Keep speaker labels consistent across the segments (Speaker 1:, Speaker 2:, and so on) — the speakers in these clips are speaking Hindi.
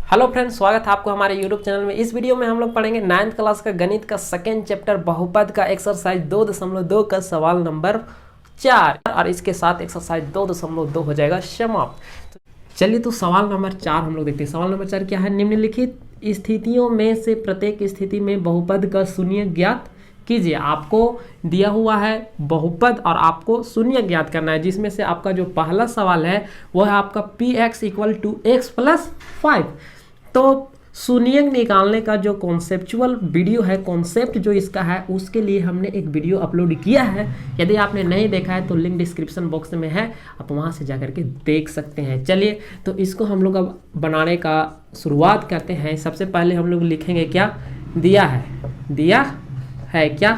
Speaker 1: हेलो फ्रेंड्स, स्वागत है आपको हमारे यूट्यूब चैनल में। इस वीडियो में हम लोग पढ़ेंगे 9th क्लास का गणित का सेकेंड चैप्टर बहुपद का एक्सरसाइज 2.2 का सवाल नंबर 4 और इसके साथ एक्सरसाइज 2.2 हो जाएगा समाप्त। चलिए तो सवाल नंबर 4 हम लोग देखते हैं। सवाल नंबर 4 क्या है? निम्नलिखित स्थितियों में से प्रत्येक स्थिति में बहुपद का शून्य ज्ञात कीजिए। आपको दिया हुआ है बहुपद और आपको शून्य ज्ञात करना है, जिसमें से आपका जो पहला सवाल है वो है आपका px equal to x plus 5। तो शून्य निकालने का जो कॉन्सेप्चुअल वीडियो है, कॉन्सेप्ट जो इसका है, उसके लिए हमने एक वीडियो अपलोड किया है। यदि आपने नहीं देखा है तो लिंक डिस्क्रिप्शन बॉक्स में है, आप वहां से जाकर के देख सकते हैं। चलिए तो इसको हम लोग अब बनाने का शुरुआत करते हैं। सबसे पहले हम लोग लिखेंगे क्या दिया है क्या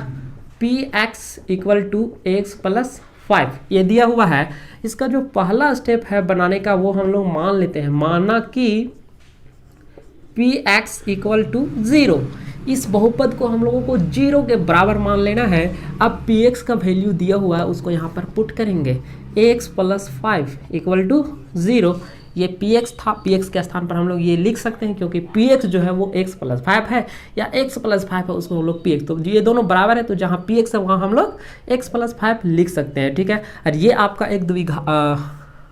Speaker 1: px equal to x plus 5 ये दिया हुआ है। इसका जो पहला स्टेप है बनाने का वो हम लोग मान लेते हैं। माना कि px इक्वल टू 0। इस बहुपद को हम लोगों को 0 के बराबर मान लेना है। अब px का वैल्यू दिया हुआ है, उसको यहाँ पर पुट करेंगे x प्लस 5 इक्वल टू 0। ये px था, px के स्थान पर हम लोग ये लिख सकते हैं, क्योंकि px जो है वो x प्लस 5 है या x प्लस 5 है, उसको हम लोग px, तो ये दोनों बराबर है, तो जहाँ px है वहाँ हम लोग x प्लस 5 लिख सकते हैं। ठीक है।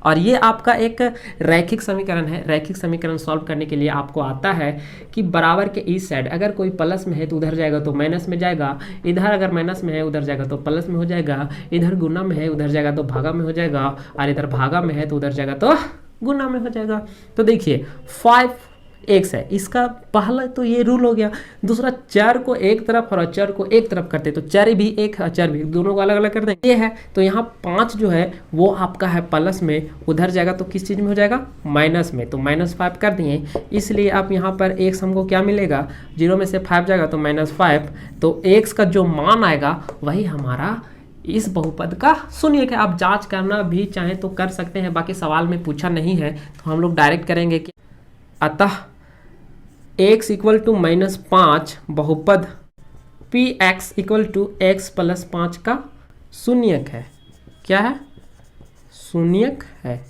Speaker 1: और ये आपका एक रैखिक समीकरण है। रैखिक समीकरण सॉल्व करने के लिए आपको आता है कि बराबर के इस साइड अगर कोई प्लस में है तो उधर जाएगा तो माइनस में जाएगा, इधर अगर माइनस में है उधर जाएगा तो प्लस में हो जाएगा, इधर गुना में है उधर जाएगा तो भागा में हो जाएगा, और इधर भागा में है तो उधर जाएगा तो गुना में हो जाएगा। तो देखिए 5x है, इसका पहला तो ये रूल हो गया। दूसरा, चर को एक तरफ और अचर को एक तरफ करते, तो चर भी एक अचर भी, दोनों को अलग अलग कर देंगे। ये है तो यहाँ 5 जो है वो आपका है प्लस में, उधर जाएगा तो किस चीज़ में हो जाएगा? माइनस में, तो -5 कर दिए। इसलिए आप यहाँ पर x हमको क्या मिलेगा? 0 में से 5 जाएगा तो -5, तो x का जो मान आएगा वही हमारा इस बहुपद का शून्य है। आप जांच करना भी चाहें तो कर सकते हैं, बाकी सवाल में पूछा नहीं है तो हम लोग डायरेक्ट करेंगे कि अतः x इक्वल टू -5 बहुपद px equal to x plus 5 का शून्यक है। क्या है? शून्यक है।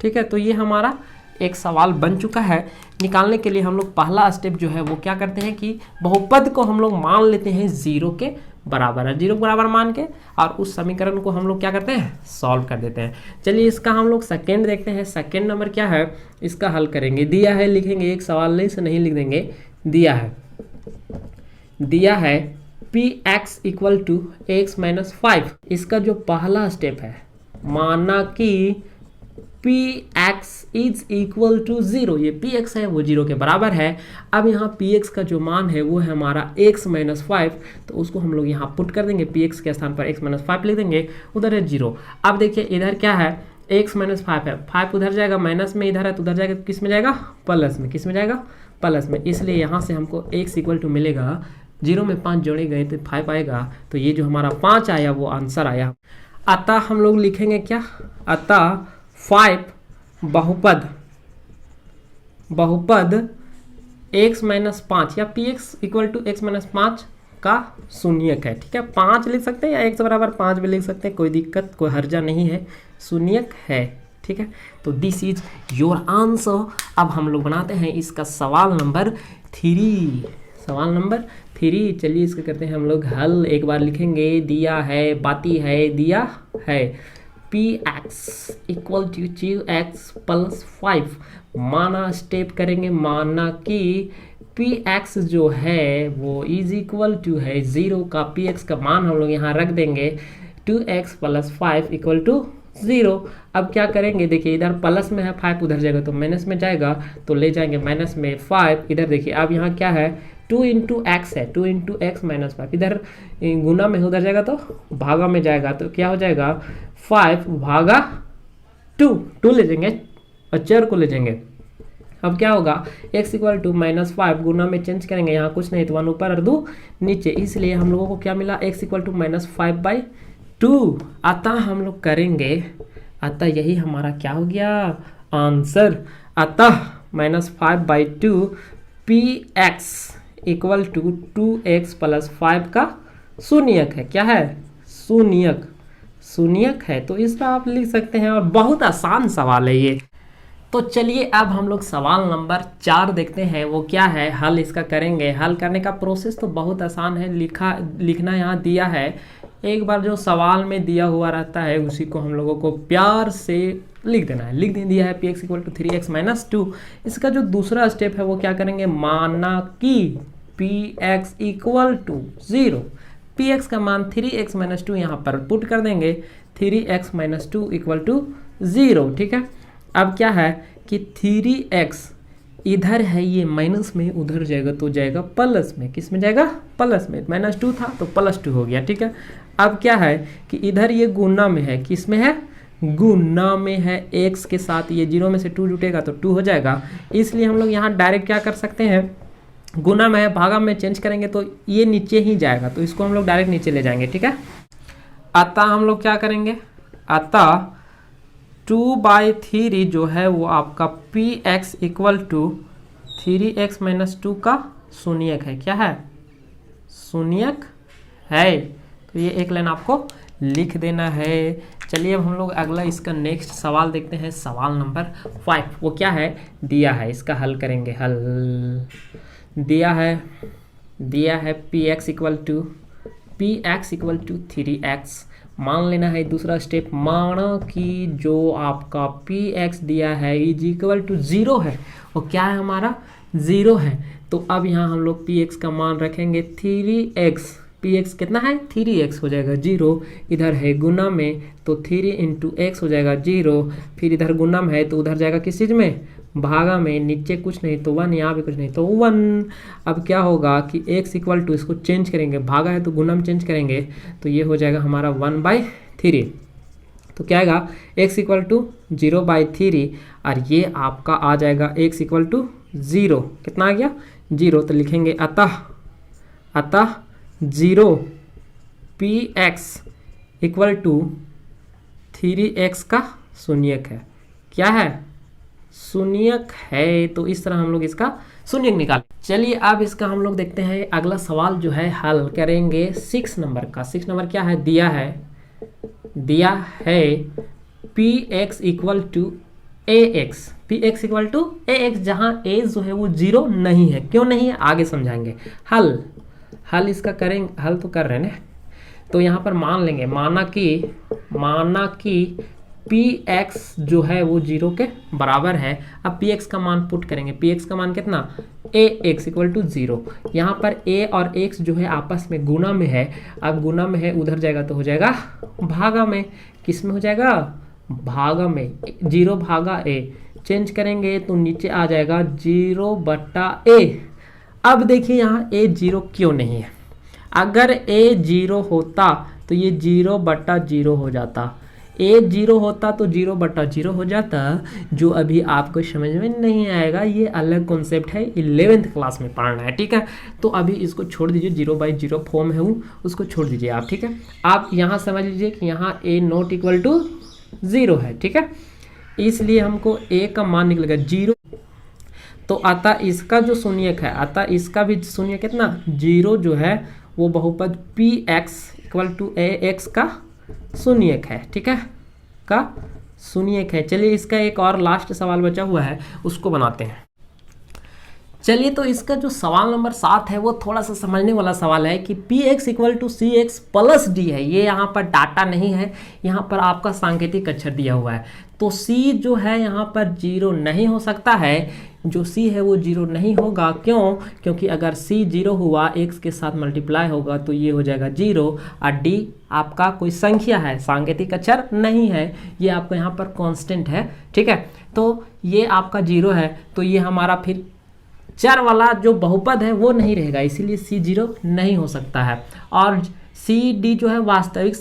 Speaker 1: ठीक है, तो ये हमारा एक सवाल बन चुका है। निकालने के लिए हम लोग पहला स्टेप जो है वो क्या करते हैं कि बहुपद को हम लोग मान लेते हैं 0 के बराबर है। 0 के बराबर मान के और उस समीकरण को हम लोग क्या करते हैं? सॉल्व कर देते हैं। चलिए इसका हम लोग सेकेंड देखते हैं। सेकेंड नंबर क्या है, इसका हल करेंगे। दिया है लिखेंगे, एक सवाल नहीं से नहीं लिख देंगे। दिया है px equal to x minus 5। इसका जो पहला स्टेप है, माना कि px इज इक्वल टू 0। ये px है वो 0 के बराबर है। अब यहाँ px का जो मान है वो है हमारा x माइनस 5, तो उसको हम लोग यहाँ पुट कर देंगे। px के स्थान पर x माइनस 5 लिख देंगे, उधर है 0। अब देखिए इधर क्या है? x माइनस 5 है, 5 उधर जाएगा, माइनस में इधर है तो उधर जाएगा, किस में जाएगा? प्लस में। किस में जाएगा? प्लस में। इसलिए यहाँ से हमको x इक्वल टू मिलेगा, 0 में 5 जोड़े गए तो 5 आएगा, तो ये जो हमारा 5 आया वो आंसर आया। अतः हम लोग लिखेंगे क्या? अतः 5 बहुपद x माइनस 5 या px equal to x minus 5 का शून्यक है। ठीक है, 5 लिख सकते हैं या x बराबर 5 भी लिख सकते हैं, कोई दिक्कत कोई हर्जा नहीं है, शून्यक है। ठीक है, तो दिस इज योर आंसर। अब हम लोग बनाते हैं इसका सवाल नंबर 3। सवाल नंबर 3, चलिए इसका करते हैं हम लोग हल। एक बार लिखेंगे, दिया है, बाती है, दिया है px equal to x plus 5। माना स्टेप करेंगे, माना कि px जो है वो इज इक्वल टू है 0 का px का मान हम लोग यहाँ रख देंगे 2x प्लस 5 इक्वल टू 0। अब क्या करेंगे? देखिए इधर प्लस में है 5, उधर जाएगा तो माइनस में जाएगा, तो ले जाएंगे माइनस में 5। इधर देखिए अब यहाँ क्या है? 2 इंटू एक्स है, 2 इंटू एक्स माइनस 5, इधर गुना में उधर जाएगा तो भागा में जाएगा, तो क्या हो जाएगा? 5 भागा 2 ले जाएंगे और चर को ले जाएंगे। अब क्या होगा? x इक्वल टू -5 गुना में चेंज करेंगे, यहाँ कुछ नहीं तो 1 ऊपर और 2 नीचे, इसलिए हम लोगों को क्या मिला? x equal to -5/2। अतः हम लोग करेंगे, अतः यही हमारा क्या हो गया? आंसर। अतः -5/2 px equal to 2x plus 5 का शून्यक है। क्या है? शून्यक है। तो इसका आप लिख सकते हैं, और बहुत आसान सवाल है ये। तो चलिए अब हम लोग सवाल नंबर 4 देखते हैं, वो क्या है, हल इसका करेंगे। हल करने का प्रोसेस तो बहुत आसान है, लिखना यहाँ दिया है। एक बार जो सवाल में दिया हुआ रहता है उसी को हम लोगों को प्यार से लिख देना है। लिख दिया है px equal to 3x minus 2। इसका जो दूसरा स्टेप है वो क्या करेंगे, माना कि px इक्वल टू 0, px का मान 3x माइनस 2 यहाँ पर पुट कर देंगे, 3x माइनस 2 इक्वल टू 0। ठीक है, अब क्या है कि 3x इधर है ये माइनस में, उधर जाएगा तो जाएगा प्लस में। किस में जाएगा, प्लस में। माइनस 2 था तो प्लस 2 हो गया। ठीक है, अब क्या है कि इधर ये गुना में है, किस में है, गुना में है, x के साथ ये 0 में से 2 जुटेगा तो 2 हो जाएगा। इसलिए हम लोग यहाँ डायरेक्ट क्या कर सकते हैं, गुना में है भागा में चेंज करेंगे तो ये नीचे ही जाएगा, तो इसको हम लोग डायरेक्ट नीचे ले जाएंगे। ठीक है, अतः हम लोग क्या करेंगे, अतः 2/3 जो है वो आपका px equal to 3x minus 2 का शून्यक है। क्या है, शून्यक है। तो ये एक लाइन आपको लिख देना है। चलिए अब हम लोग अगला इसका नेक्स्ट सवाल देखते हैं, सवाल नंबर 5। वो क्या है, दिया है, इसका हल करेंगे। हल दिया है px इक्वल टू 3x। मान लेना है दूसरा स्टेप, माना कि जो आपका px दिया है इज इक्वल टू 0 है, और क्या है हमारा 0 है। तो अब यहाँ हम लोग px का मान रखेंगे 3x। px कितना है, 3x हो जाएगा 0, इधर है गुना में तो 3 इंटू x हो जाएगा 0, फिर इधर गुना में है तो उधर जाएगा किस चीज़ में, भागा में, नीचे कुछ नहीं तो 1, यहाँ भी कुछ नहीं तो 1। अब क्या होगा कि x इक्वल टू, इसको चेंज करेंगे, भागा है तो गुना में चेंज करेंगे तो ये हो जाएगा हमारा 1/3। तो क्या आएगा, x इक्वल टू 0/3, और ये आपका आ जाएगा x इक्वल टू 0। कितना आ गया, 0। तो लिखेंगे अतः 0 px इक्वल टू 3x का शून्यक है। क्या है, शून्यक है। तो इस तरह हम लोग इसका शून्यक निकाल। चलिए अब इसका हम लोग देखते हैं अगला सवाल जो है, हल करेंगे 6 नंबर का। 6 नंबर क्या है, दिया है px equal to ax। px equal to ax, जहाँ a जो है वो 0 नहीं है। क्यों नहीं है, आगे समझाएंगे। हल इसका करेंगे, हल तो कर रहे हैं ना। तो यहाँ पर मान लेंगे, माना कि px जो है वो 0 के बराबर है। अब px का मान पुट करेंगे, px का मान कितना, ax इक्वल टू 0। यहाँ पर a और x जो है आपस में गुना में है। अब गुना में है, उधर जाएगा तो हो जाएगा भागा में। किस में हो जाएगा, भागा में, 0 भागा a। चेंज करेंगे तो नीचे आ जाएगा 0/a। अब देखिए यहाँ a 0 क्यों नहीं है, अगर a 0 होता तो ये 0/0 हो जाता, a 0 होता तो 0/0 हो जाता, जो अभी आपको समझ में नहीं आएगा। ये अलग कॉन्सेप्ट है, 11th क्लास में पढ़ना है। ठीक है, तो अभी इसको छोड़ दीजिए, 0/0 फॉर्म है वो, उसको छोड़ दीजिए आप। ठीक है, आप यहाँ समझ लीजिए कि यहाँ a नॉट इक्वल टू 0 है। ठीक है, इसलिए हमको a का मान निकलेगा 0। तो अतः इसका जो शून्यक है, अतः इसका भी शून्य कितना, 0 जो है वो बहुपद px इक्वल टू ax का शून्यक है। ठीक है, का शून्यक है। चलिए इसका एक और लास्ट सवाल बचा हुआ है, उसको बनाते हैं। चलिए तो इसका जो सवाल नंबर 7 है वो थोड़ा सा समझने वाला सवाल है कि px equal to cx plus d है। ये यहाँ पर डाटा नहीं है, यहाँ पर आपका सांकेतिक अक्षर दिया हुआ है। तो c जो है यहाँ पर 0 नहीं हो सकता है, जो c है वो 0 नहीं होगा। क्यों, क्योंकि अगर c 0 हुआ, x के साथ मल्टीप्लाई होगा तो ये हो जाएगा 0, और d आपका कोई संख्या है, सांकेतिक अक्षर नहीं है, ये आपका यहाँ पर कांस्टेंट है। ठीक है, तो ये आपका 0 है, तो ये हमारा फिर चर वाला जो बहुपद है वो नहीं रहेगा, इसीलिए c 0 नहीं हो सकता है। और सी डी जो है वास्तविक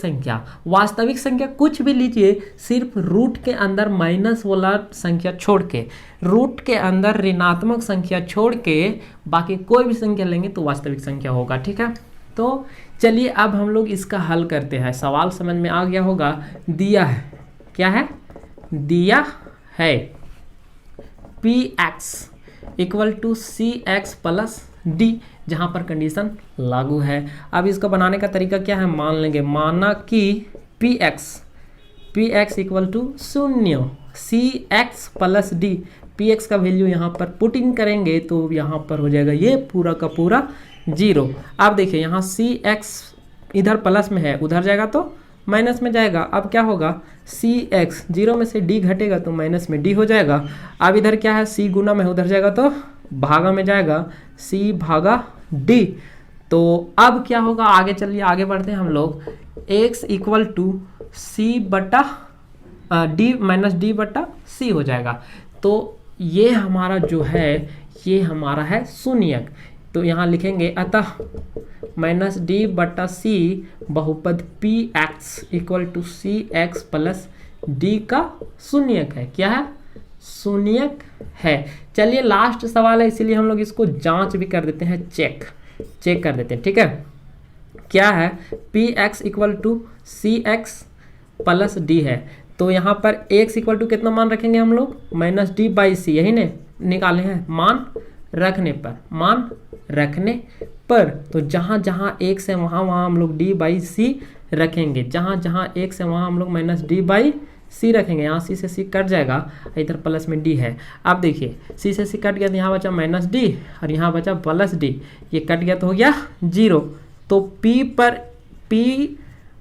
Speaker 1: संख्या कुछ भी लीजिए, सिर्फ रूट के अंदर माइनस वाला संख्या छोड़ के, रूट के अंदर ऋणात्मक संख्या छोड़ के बाकी कोई भी संख्या लेंगे तो वास्तविक संख्या होगा। ठीक है, तो चलिए अब हम लोग इसका हल करते हैं। सवाल समझ में आ गया होगा। दिया है, क्या है, दिया है px equal to cx plus d, जहाँ पर कंडीशन लागू है। अब इसको बनाने का तरीका क्या है, मान लेंगे, माना कि px equal to 0 c x plus d, p x का वैल्यू यहाँ पर पुट इन करेंगे तो यहाँ पर हो जाएगा ये पूरा का पूरा 0। अब देखिए यहाँ सी एक्स इधर प्लस में है, उधर जाएगा तो माइनस में जाएगा। अब क्या होगा, सी एक्स 0 में से डी घटेगा तो माइनस में डी हो जाएगा। अब इधर क्या है, सी गुना में उधर जाएगा तो भागा में जाएगा, सी भागा डी। तो अब क्या होगा, आगे चलिए आगे बढ़ते हैं हम लोग। x इक्वल टू सी बटा डी माइनस डी बटा सी हो जाएगा। तो ये हमारा जो है ये हमारा है शून्यक। तो यहाँ लिखेंगे अतः माइनस डी बटा सी बहुपद p x equal to c x plus d का शून्यक है। क्या है, शून्यक है। चलिए लास्ट सवाल है, इसीलिए हम लोग इसको जांच भी कर देते हैं, चेक कर देते हैं। ठीक है, क्या है, p x equal to c x plus d है। तो यहाँ पर x इक्वल टू कितना मान रखेंगे हम लोग, माइनस डी बाई सी, यही ने निकाले हैं मान रखने पर। तो जहाँ जहाँ x है वहाँ हम लोग d बाई सी रखेंगे, जहाँ जहाँ x है वहाँ हम लोग माइनस डी बाई सी रखेंगे। यहाँ c से c कट जाएगा, इधर प्लस में d है। अब देखिए c से c कट गया तो यहाँ बचा माइनस डी और यहाँ बचा प्लस डी, ये कट गया तो हो गया 0। तो p पर p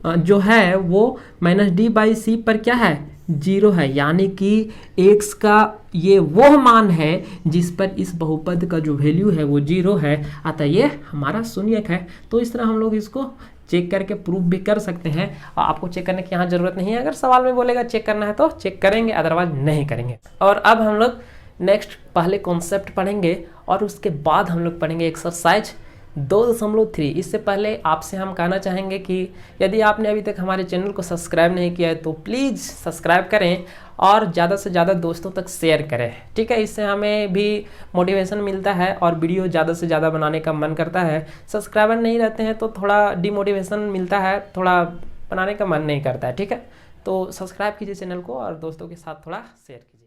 Speaker 1: जो है वो माइनस डी बाई सी पर क्या है, 0 है। यानी कि x का ये वो मान है जिस पर इस बहुपद का जो वैल्यू है वो 0 है, अतः ये हमारा शून्यक है। तो इस तरह हम लोग इसको चेक करके प्रूफ भी कर सकते हैं। और आपको चेक करने की यहाँ ज़रूरत नहीं है, अगर सवाल में बोलेगा चेक करना है तो चेक करेंगे, अदरवाइज नहीं करेंगे। और अब हम लोग नेक्स्ट पहले कॉन्सेप्ट पढ़ेंगे और उसके बाद हम लोग पढ़ेंगे एक्सरसाइज 2.3। इससे पहले आपसे हम कहना चाहेंगे कि यदि आपने अभी तक हमारे चैनल को सब्सक्राइब नहीं किया है तो प्लीज़ सब्सक्राइब करें और ज़्यादा से ज़्यादा दोस्तों तक शेयर करें। ठीक है, इससे हमें भी मोटिवेशन मिलता है और वीडियो ज़्यादा से ज़्यादा बनाने का मन करता है। सब्सक्राइबर नहीं रहते हैं तो थोड़ा डिमोटिवेशन मिलता है, थोड़ा बनाने का मन नहीं करता है। ठीक है, तो सब्सक्राइब कीजिए चैनल को और दोस्तों के साथ थोड़ा शेयर कीजिए।